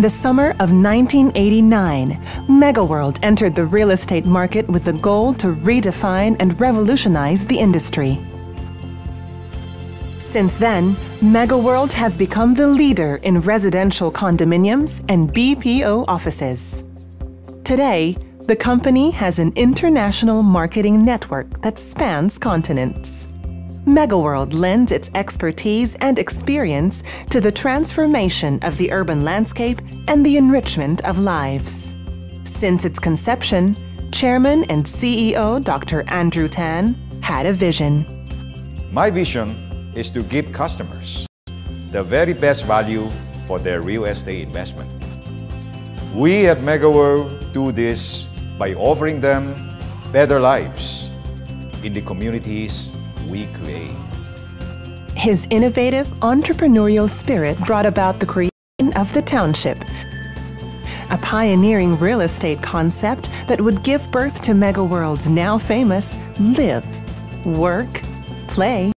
In the summer of 1989, MegaWorld entered the real estate market with the goal to redefine and revolutionize the industry. Since then, MegaWorld has become the leader in residential condominiums and BPO offices. Today, the company has an international marketing network that spans continents. MegaWorld lends its expertise and experience to the transformation of the urban landscape and the enrichment of lives. Since its conception, Chairman and CEO Dr. Andrew Tan had a vision. My vision is to give customers the very best value for their real estate investment. We at MegaWorld do this by offering them better lives in the communities we create. His innovative entrepreneurial spirit brought about the creation of the Township, a pioneering real estate concept that would give birth to MegaWorld's now famous Live, Work, Play,